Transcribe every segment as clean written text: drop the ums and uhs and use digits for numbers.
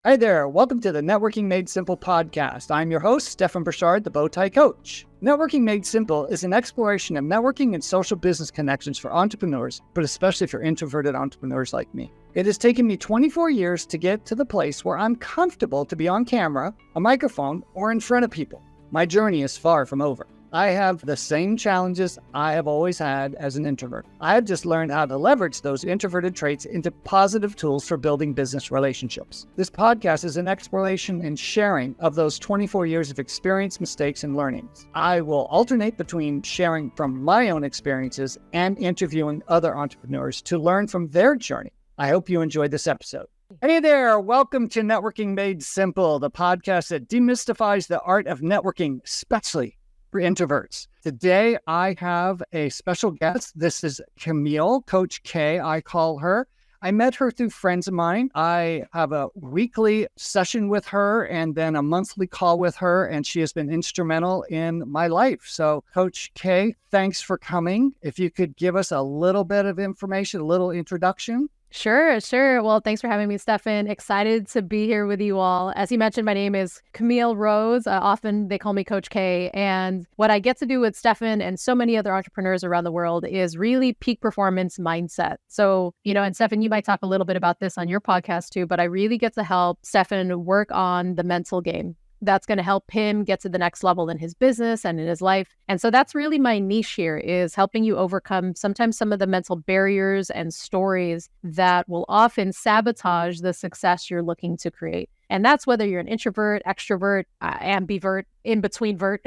Hi there. Welcome to the Networking Made Simple podcast. I'm your host, Stefan Burchard, the Bowtie coach. Networking Made Simple is an exploration of networking and social business connections for entrepreneurs, but especially for introverted entrepreneurs like me. It has taken me 24 years to get to the place where I'm comfortable to be on camera, a microphone, or in front of people. My journey is far from over. I have the same challenges I have always had as an introvert. I have just learned how to leverage those introverted traits into positive tools for building business relationships. This podcast is an exploration and sharing of those 24 years of experience, mistakes, and learnings. I will alternate between sharing from my own experiences and interviewing other entrepreneurs to learn from their journey. I hope you enjoyed this episode. Hey there, welcome to Networking Made Simple, the podcast that demystifies the art of networking, especially for introverts. Today, I have a special guest. This is Kamille, Coach K, I call her. I met her through friends of mine. I have a weekly session with her and then a monthly call with her, and she has been instrumental in my life. So, Coach K, thanks for coming. If you could give us a little bit of information, a little introduction. Sure. Well, thanks for having me, Stefan. Excited to be here with you all. As you mentioned, my name is Kamille Rose. Often they call me Coach K. And what I get to do with Stefan and so many other entrepreneurs around the world is really peak performance mindset. So, and Stefan, you might talk a little bit about this on your podcast too, but I really get to help Stefan work on the mental game. That's going to help him get to the next level in his business and in his life. And so that's really my niche here, is helping you overcome sometimes some of the mental barriers and stories that will often sabotage the success you're looking to create. And that's whether you're an introvert, extrovert, ambivert, in-between vert,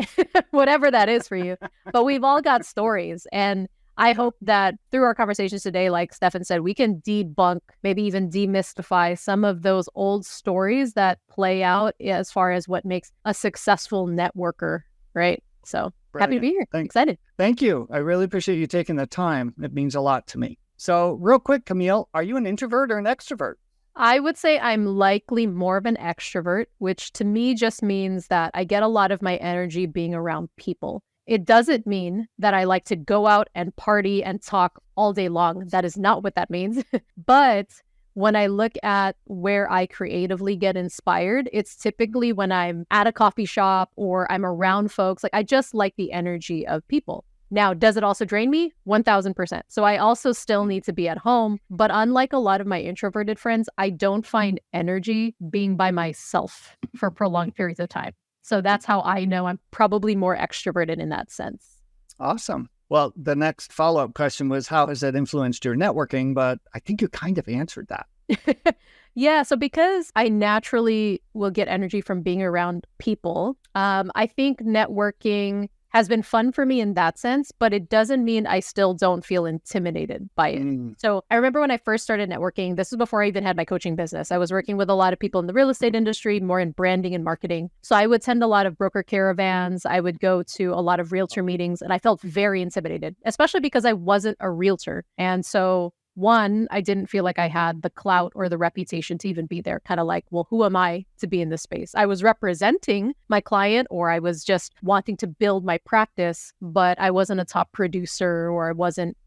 whatever that is for you. But we've all got stories. And I hope that through our conversations today, like Stefan said, we can debunk, maybe even demystify some of those old stories that play out as far as what makes a successful networker, right? So Happy to be here. Excited. Thank you. I really appreciate you taking the time. It means a lot to me. So real quick, Kamille, are you an introvert or an extrovert? I would say I'm likely more of an extrovert, which to me just means that I get a lot of my energy being around people. It doesn't mean that I like to go out and party and talk all day long. That is not what that means. But when I look at where I creatively get inspired, it's typically when I'm at a coffee shop or I'm around folks. Like, I just like the energy of people. Now, does it also drain me? 1000%. So I also still need to be at home. But unlike a lot of my introverted friends, I don't find energy being by myself for prolonged periods of time. So that's how I know I'm probably more extroverted in that sense. Awesome. Well, the next follow-up question was, how has that influenced your networking? But I think you kind of answered that. Yeah. So because I naturally will get energy from being around people, I think networking has been fun for me in that sense, but it doesn't mean I still don't feel intimidated by it. So I remember when I first started networking, this was before I even had my coaching business. I was working with a lot of people in the real estate industry, more in branding and marketing. So I would attend a lot of broker caravans. I would go to a lot of realtor meetings, and I felt very intimidated, especially because I wasn't a realtor. And so one, I didn't feel like I had the clout or the reputation to even be there. Kind of like, well, who am I to be in this space? I was representing my client, or I was just wanting to build my practice, but I wasn't a top producer, or I wasn't,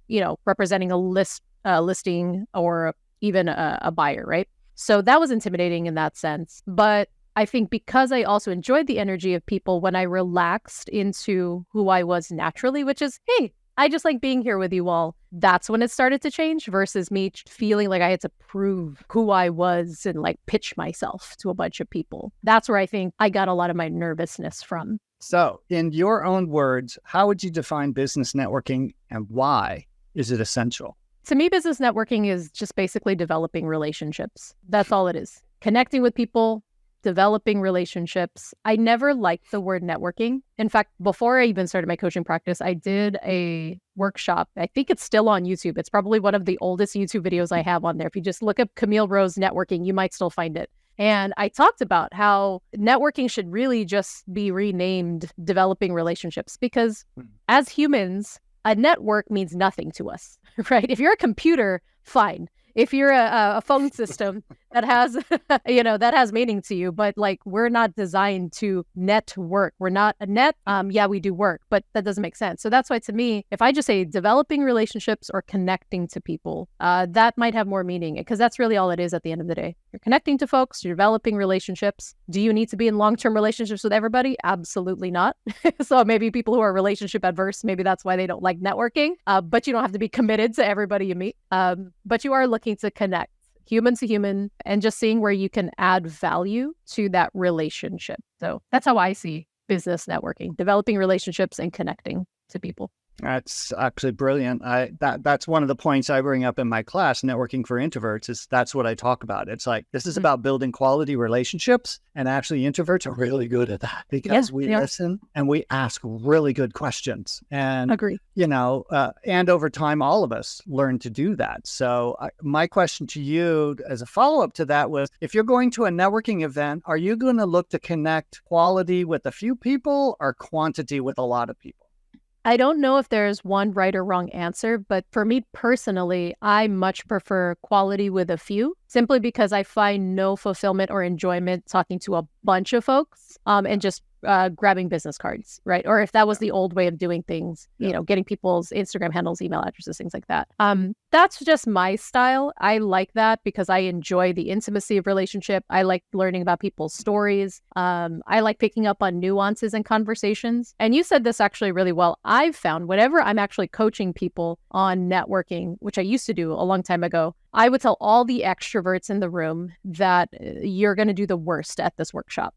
representing a listing or even a buyer, right? So that was intimidating in that sense. But I think because I also enjoyed the energy of people, when I relaxed into who I was naturally, which is, hey, I just like being here with you all. That's when it started to change, versus me feeling like I had to prove who I was and like pitch myself to a bunch of people. That's where I think I got a lot of my nervousness from. So in your own words, how would you define business networking, and why is it essential? To me, business networking is just basically developing relationships. That's all it is. Connecting with people, developing relationships. I never liked the word networking. In fact, before I even started my coaching practice, I did a workshop. I think it's still on YouTube. It's probably one of the oldest YouTube videos I have on there. If you just look up Kamille Rose networking, you might still find it. And I talked about how networking should really just be renamed developing relationships, because as humans, a network means nothing to us, right? If you're a computer, fine. if you're a phone system that has, that has meaning to you, but like we're not designed to network. We're not a net. Yeah, we do work, but that doesn't make sense. So that's why to me, if I just say developing relationships or connecting to people, that might have more meaning because that's really all it is at the end of the day. You're connecting to folks, you're developing relationships. Do you need to be in long-term relationships with everybody? Absolutely not. So maybe people who are relationship adverse, maybe that's why they don't like networking, but you don't have to be committed to everybody you meet. But you are looking to connect human to human and just seeing where you can add value to that relationship. So that's how I see business networking, developing relationships and connecting to people. That's actually brilliant. That's one of the points I bring up in my class, networking for introverts, is that's what I talk about. It's like, this is about building quality relationships. And actually introverts are really good at that because we listen and we ask really good questions. And, agree. And over time, all of us learn to do that. So my question to you as a follow-up to that was, if you're going to a networking event, are you going to look to connect quality with a few people or quantity with a lot of people? I don't know if there's one right or wrong answer, but for me personally, I much prefer quality with a few, simply because I find no fulfillment or enjoyment talking to a bunch of folks and just grabbing business cards, right? Or if that was the old way of doing things, getting people's Instagram handles, email addresses, things like that. That's just my style. I like that because I enjoy the intimacy of relationship. I like learning about people's stories. I like picking up on nuances in conversations. And you said this actually really well. I've found whenever I'm actually coaching people on networking, which I used to do a long time ago, I would tell all the extroverts in the room that you're going to do the worst at this workshop.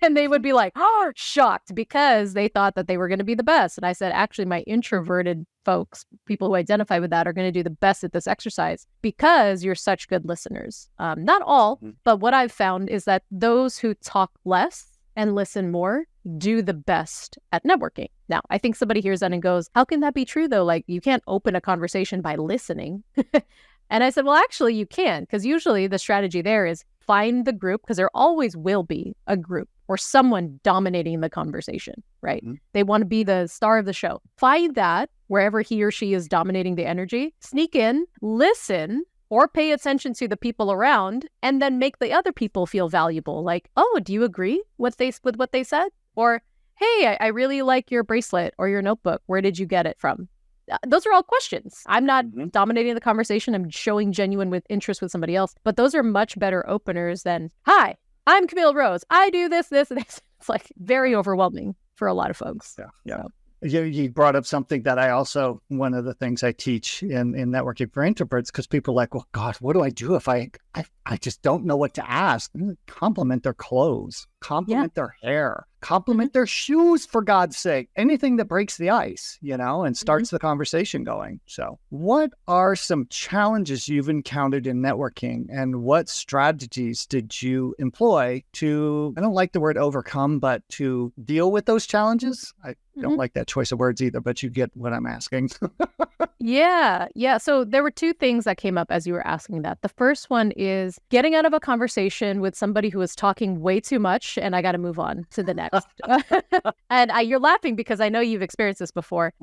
And they would be like, shocked because they thought that they were going to be the best. And I said, actually, my introverted folks, people who identify with that, are going to do the best at this exercise because you're such good listeners. Not all, but what I've found is that those who talk less and listen more do the best at networking. Now, I think somebody hears that and goes, how can that be true though? Like, you can't open a conversation by listening. And I said, well, actually you can, because usually the strategy there is find the group, because there always will be a group or someone dominating the conversation, right? They want to be the star of the show. Find that wherever he or she is dominating the energy, sneak in, listen, or pay attention to the people around, and then make the other people feel valuable. Like, oh, do you agree with what they said? Or, hey, I really like your bracelet or your notebook. Where did you get it from? Those are all questions. I'm not dominating the conversation. I'm showing genuine interest with somebody else. But those are much better openers than, hi, I'm Kamille Rose. I do this, this, and this. It's like very overwhelming for a lot of folks. Yeah. You brought up something that one of the things I teach in networking for introverts, because people are like, well, God, what do I do if I just don't know what to ask? Compliment their clothes, compliment their hair, compliment their shoes, for God's sake. Anything that breaks the ice, and starts the conversation going. So what are some challenges you've encountered in networking, and what strategies did you employ to, I don't like the word overcome, but to deal with those challenges? I don't like that choice of words either, but you get what I'm asking. Yeah. So there were two things that came up as you were asking that. The first one is getting out of a conversation with somebody who is talking way too much, and I got to move on to the next. And you're laughing because I know you've experienced this before.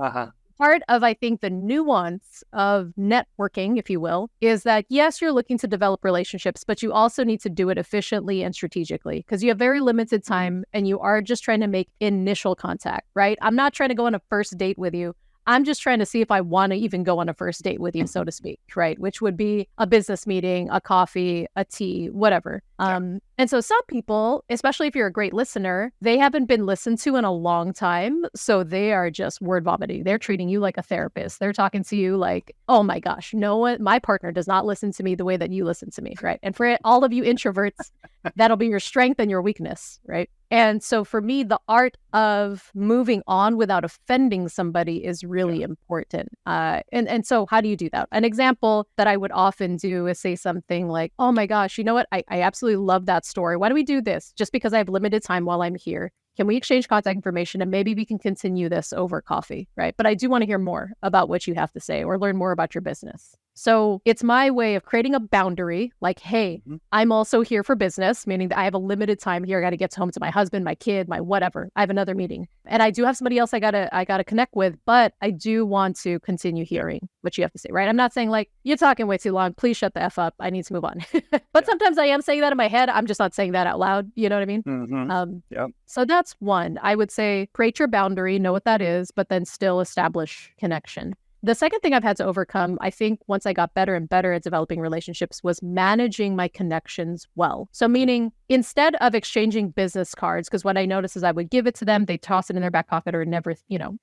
Part of, I think, the nuance of networking, if you will, is that, yes, you're looking to develop relationships, but you also need to do it efficiently and strategically because you have very limited time and you are just trying to make initial contact, right? I'm not trying to go on a first date with you. I'm just trying to see if I want to even go on a first date with you, so to speak, right? Which would be a business meeting, a coffee, a tea, whatever. And so some people, especially if you're a great listener, they haven't been listened to in a long time. So they are just word vomiting. They're treating you like a therapist. They're talking to you like, oh my gosh, my partner does not listen to me the way that you listen to me, right? And for all of you introverts, that'll be your strength and your weakness, right? And so for me, the art of moving on without offending somebody is really important. And so how do you do that? An example that I would often do is say something like, oh my gosh, you know what? I absolutely love that story. Why don't we do this? Just because I have limited time while I'm here. Can we exchange contact information and maybe we can continue this over coffee, right? But I do want to hear more about what you have to say or learn more about your business. So it's my way of creating a boundary like, hey, I'm also here for business, meaning that I have a limited time here. I got to get home to my husband, my kid, my whatever. I have another meeting. And I do have somebody else I gotta connect with, but I do want to continue hearing what you have to say, right? I'm not saying like, you're talking way too long. Please shut the F up. I need to move on. But sometimes I am saying that in my head. I'm just not saying that out loud. You know what I mean? So that's one. I would say create your boundary, know what that is, but then still establish connection. The second thing I've had to overcome, I think once I got better and better at developing relationships, was managing my connections well. So meaning instead of exchanging business cards, because what I noticed is I would give it to them, they toss it in their back pocket or never,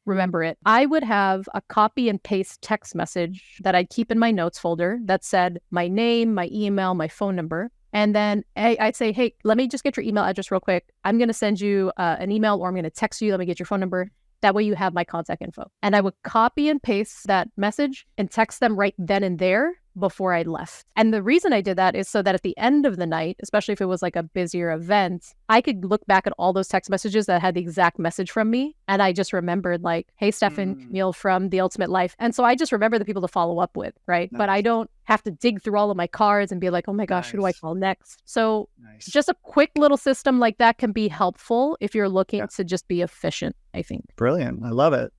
remember it. I would have a copy and paste text message that I'd keep in my notes folder that said my name, my email, my phone number. And then I'd say, hey, let me just get your email address real quick. I'm going to send you an email or I'm going to text you. Let me get your phone number. That way you have my contact info. And I would copy and paste that message and text them right then and there before I left. And the reason I did that is so that at the end of the night, especially if it was like a busier event, I could look back at all those text messages that had the exact message from me. And I just remembered like, hey, Stefan, Kamille from The Ultimate Life. And so I just remember the people to follow up with, right? Nice. But I don't have to dig through all of my cards and be like, oh my gosh, who do I call next? So just a quick little system like that can be helpful if you're looking to just be efficient, I think. Brilliant. I love it.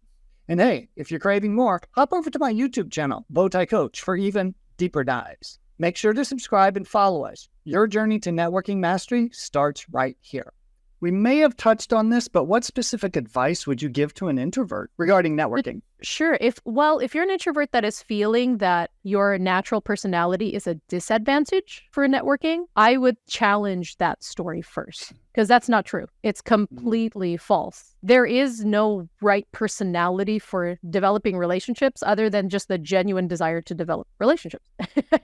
And hey, if you're craving more, hop over to my YouTube channel, Bowtie Coach, for even deeper dives. Make sure to subscribe and follow us. Your journey to networking mastery starts right here. We may have touched on this, but what specific advice would you give to an introvert regarding networking? Sure. If you're an introvert that is feeling that your natural personality is a disadvantage for networking, I would challenge that story first, because that's not true. It's completely false. There is no right personality for developing relationships other than just the genuine desire to develop relationships.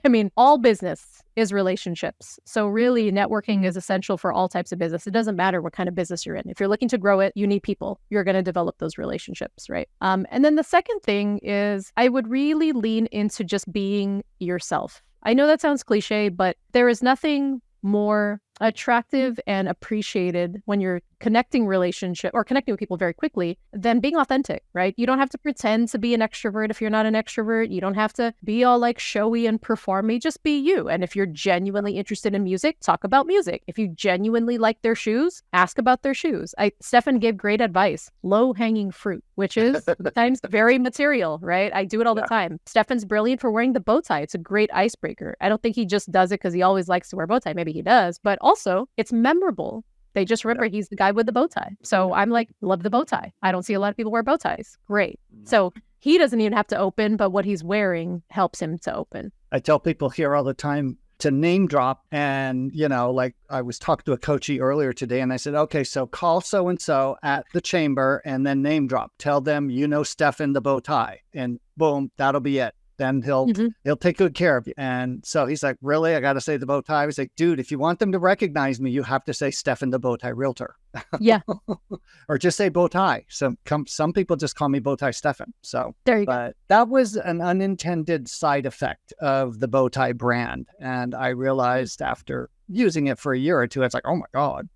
I mean, all business is relationships. So really, networking is essential for all types of business. It doesn't matter what kind of business you're in. If you're looking to grow it, you need people. You're going to develop those relationships, right? And then the second thing is I would really lean into just being yourself. I know that sounds cliche, but there is nothing more attractive and appreciated when you're connecting with people very quickly than being authentic, right? You don't have to pretend to be an extrovert if you're not an extrovert. You don't have to be all like showy and performy. Just be you. And if you're genuinely interested in music, talk about music. If you genuinely like their shoes, ask about their shoes. Stefan gave great advice, low-hanging fruit, which is sometimes very material, right? I do it all the time. Stefan's brilliant for wearing the bow tie. It's a great icebreaker. I don't think he just does it because he always likes to wear a bow tie. Maybe he does, but also it's memorable. They just remember he's the guy with the bow tie. So I'm like, love the bow tie. I don't see a lot of people wear bow ties. Great. So he doesn't even have to open, but what he's wearing helps him to open. I tell people here all the time to name drop. And, like I was talking to a coachee earlier today and I said, okay, so call so-and-so at the chamber and then name drop. Tell them, Stefan the bow tie, and boom, that'll be it. Then he'll take good care of you. And so he's like, really? I got to say the bow tie? I was like, dude, if you want them to recognize me, you have to say Stefan the bow tie realtor. Yeah. Or just say bow tie. Some people just call me bow tie Stefan. So there you go. But that was an unintended side effect of the bow tie brand. And I realized after using it for a year or two, it's like, oh my God.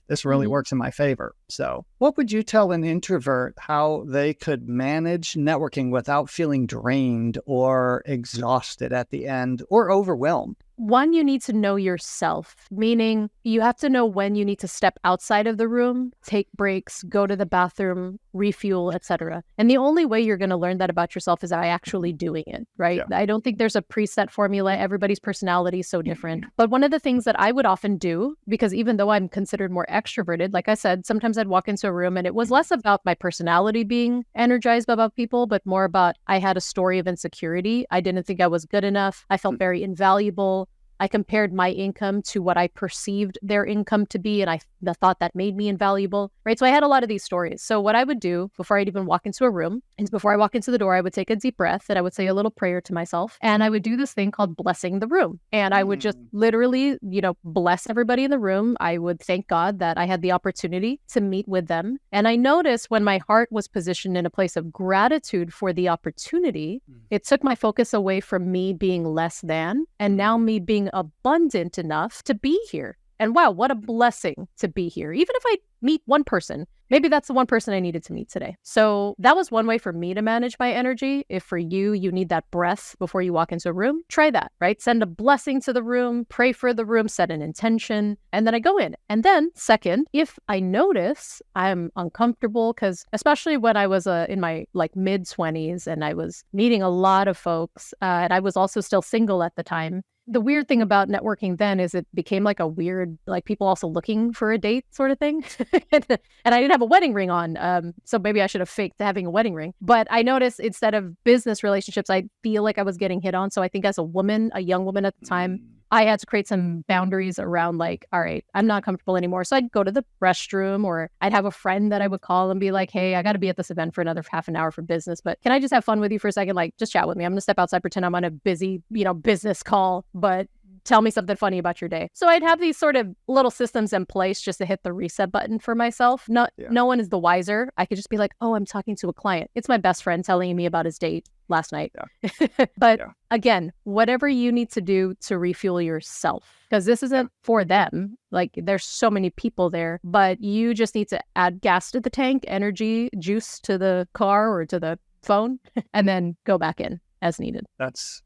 This really works in my favor. So what would you tell an introvert how they could manage networking without feeling drained or exhausted at the end or overwhelmed? One, you need to know yourself, meaning you have to know when you need to step outside of the room, take breaks, go to the bathroom, refuel, etc. And the only way you're going to learn that about yourself is by actually doing it, right? Yeah. I don't think there's a preset formula. Everybody's personality is so different. But one of the things that I would often do, because even though I'm considered more extroverted, like I said, sometimes I'd walk into a room and it was less about my personality being energized about people, but more about I had a story of insecurity. I didn't think I was good enough. I felt very invaluable. I compared my income to what I perceived their income to be, and the thought that made me invaluable, right? So I had a lot of these stories. So what I would do before I'd even walk into a room is before I walk into the door, I would take a deep breath and I would say a little prayer to myself. And I would do this thing called blessing the room. And I would just literally, bless everybody in the room. I would thank God that I had the opportunity to meet with them. And I noticed when my heart was positioned in a place of gratitude for the opportunity, it took my focus away from me being less than and now me being abundant enough to be here. And wow, what a blessing to be here. Even if I meet one person, maybe that's the one person I needed to meet today. So that was one way for me to manage my energy. If for you, you need that breath before you walk into a room, try that, right? Send a blessing to the room, pray for the room, set an intention, and then I go in. And then second, if I notice I'm uncomfortable, because especially when I was in my like mid-20s and I was meeting a lot of folks, and I was also still single at the time, the weird thing about networking then is it became like a weird, like people also looking for a date sort of thing. And I didn't have a wedding ring on. So maybe I should have faked having a wedding ring. But I noticed instead of business relationships, I feel like I was getting hit on. So I think as a woman, a young woman at the time, I had to create some boundaries around like, all right, I'm not comfortable anymore. So I'd go to the restroom, or I'd have a friend that I would call and be like, hey, I got to be at this event for another half an hour for business, but can I just have fun with you for a second? Like, just chat with me. I'm going to step outside, pretend I'm on a busy, business call, but tell me something funny about your day. So I'd have these sort of little systems in place just to hit the reset button for myself. No one is the wiser. I could just be like, oh, I'm talking to a client. It's my best friend telling me about his date last night. But again, whatever you need to do to refuel yourself, because this isn't for them. Like there's so many people there, but you just need to add gas to the tank, energy, juice to the car or to the phone, and then go back in as needed. That's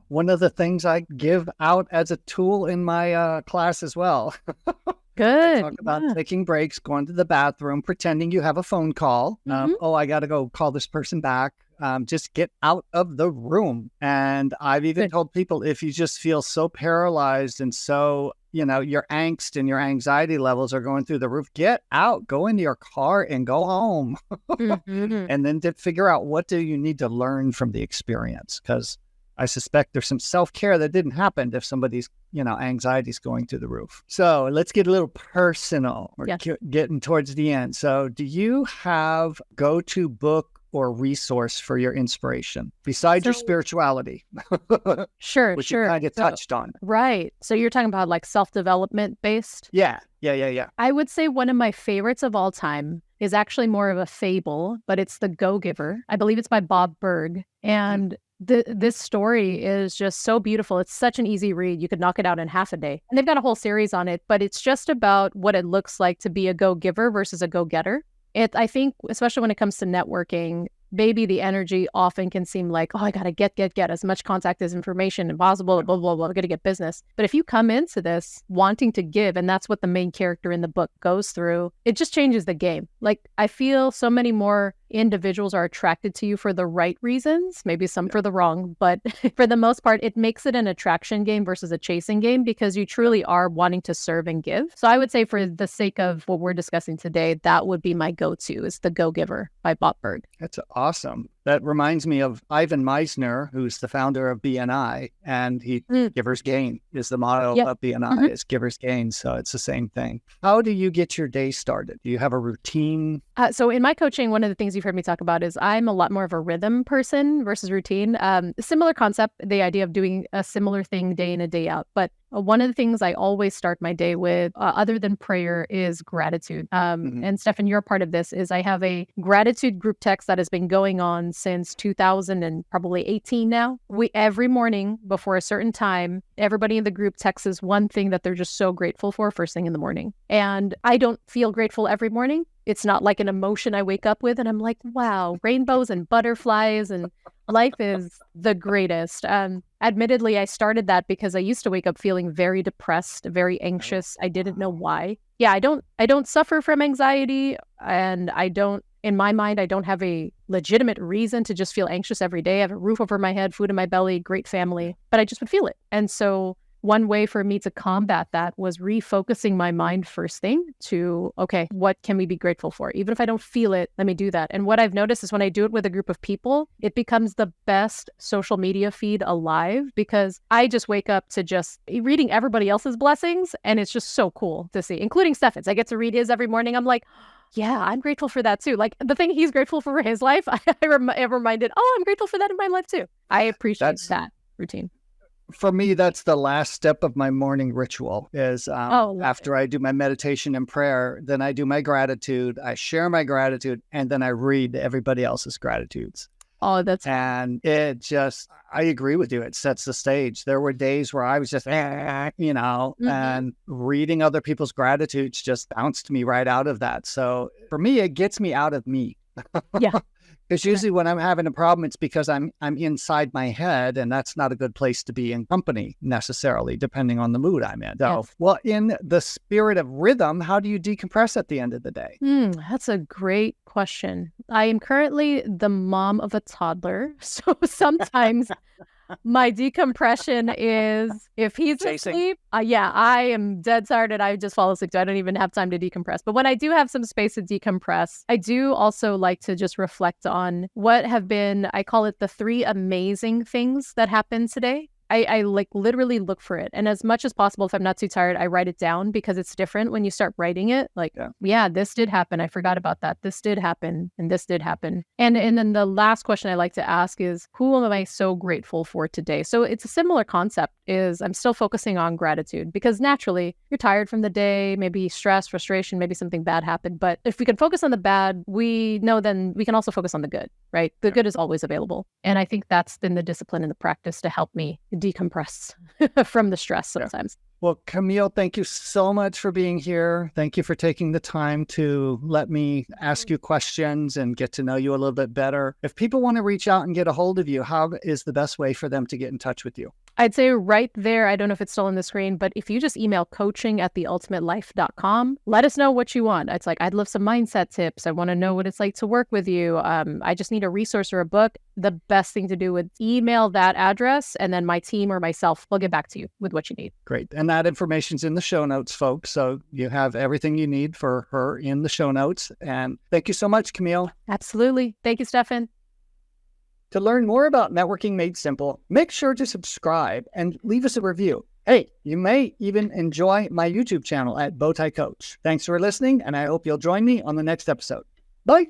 one of the things I give out as a tool in my class as well. Good. I talk about taking breaks, going to the bathroom, pretending you have a phone call. I got to go call this person back. Just get out of the room. And I've even told people, if you just feel so paralyzed and so, your angst and your anxiety levels are going through the roof, get out, go into your car and go home. And then to figure out, what do you need to learn from the experience? Because I suspect there's some self-care that didn't happen if somebody's, anxiety's going through the roof. So let's get a little personal. We're getting towards the end. So do you have go-to book or resource for your inspiration besides your spirituality? Sure. Which you kind of touched on. Right. So you're talking about like self-development based? Yeah. I would say one of my favorites of all time is actually more of a fable, but it's The Go-Giver. I believe it's by Bob Berg. And this story is just so beautiful. It's such an easy read. You could knock it out in half a day. And they've got a whole series on it, but it's just about what it looks like to be a go-giver versus a go-getter. I think, especially when it comes to networking, maybe the energy often can seem like, oh, I got to get as much contact as information as possible, blah, blah, blah, I'm going to get business. But if you come into this wanting to give, and that's what the main character in the book goes through, it just changes the game. Like, I feel so many more individuals are attracted to you for the right reasons, maybe some for the wrong, but for the most part, it makes it an attraction game versus a chasing game because you truly are wanting to serve and give. So I would say, for the sake of what we're discussing today, that would be my go-to, is The Go-Giver by Bob Berg. That's awesome. That reminds me of Ivan Meisner, who's the founder of BNI, and Giver's Gain is the motto of BNI, is Giver's Gain. So it's the same thing. How do you get your day started? Do you have a routine? So in my coaching, one of the things you've heard me talk about is I'm a lot more of a rhythm person versus routine. Similar concept, the idea of doing a similar thing day in and day out. But one of the things I always start my day with, other than prayer, is gratitude. And Stefan, you're a part of this, is I have a gratitude group text that has been going on since 2018 now. Every morning before a certain time, everybody in the group texts one thing that they're just so grateful for first thing in the morning. And I don't feel grateful every morning. It's not like an emotion I wake up with and I'm like, wow, rainbows and butterflies and life is the greatest. Admittedly, I started that because I used to wake up feeling very depressed, very anxious. I didn't know why. Yeah, I don't suffer from anxiety, and in my mind, I don't have a legitimate reason to just feel anxious every day. I have a roof over my head, food in my belly, great family, but I just would feel it. And so one way for me to combat that was refocusing my mind first thing to, okay, what can we be grateful for? Even if I don't feel it, let me do that. And what I've noticed is when I do it with a group of people, it becomes the best social media feed alive, because I just wake up to just reading everybody else's blessings. And it's just so cool to see, including Stefan's. I get to read his every morning. I'm like, yeah, I'm grateful for that too. Like the thing he's grateful for his life, I reminded, oh, I'm grateful for that in my life too. I appreciate that routine. For me, that's the last step of my morning ritual is after I do my meditation and prayer, then I do my gratitude, I share my gratitude, and then I read everybody else's gratitudes. Oh, that's And it just, I agree with you. It sets the stage. There were days where I was just, and reading other people's gratitudes just bounced me right out of that. So for me, it gets me out of me. Yeah. Because usually when I'm having a problem, it's because I'm inside my head, and that's not a good place to be in company necessarily, depending on the mood I'm in. So, Yes. well, in the spirit of rhythm, how do you decompress at the end of the day? That's a great question. I am currently the mom of a toddler. So sometimes my decompression is if he's Chasing. asleep, I am dead tired and I just fall asleep. So I don't even have time to decompress. But when I do have some space to decompress, I do also like to just reflect on what have been, I call it the 3 amazing things that happened today. I like literally look for it. And as much as possible, if I'm not too tired, I write it down because it's different when you start writing it. Like, yeah, this did happen. I forgot about that. This did happen. And this did happen. And then the last question I like to ask is, who am I so grateful for today? So it's a similar concept is I'm still focusing on gratitude because naturally you're tired from the day, maybe stress, frustration, maybe something bad happened. But if we can focus on the bad, we know then we can also focus on the good, right? The good is always available. And I think that's been the discipline and the practice to help me decompress from the stress sometimes. Well, Kamille, thank you so much for being here. Thank you for taking the time to let me ask you questions and get to know you a little bit better. If people want to reach out and get a hold of you, how is the best way for them to get in touch with you? I'd say right there, I don't know if it's still on the screen, but if you just email coaching@theultimatelife.com, let us know what you want. It's like, I'd love some mindset tips. I want to know what it's like to work with you. I just need a resource or a book. The best thing to do would email that address, and then my team or myself will get back to you with what you need. Great. And that information's in the show notes, folks. So you have everything you need for her in the show notes. And thank you so much, Kamille. Absolutely. Thank you, Stefan. To learn more about Networking Made Simple, make sure to subscribe and leave us a review. Hey, you may even enjoy my YouTube channel at Bowtie Coach. Thanks for listening, and I hope you'll join me on the next episode. Bye.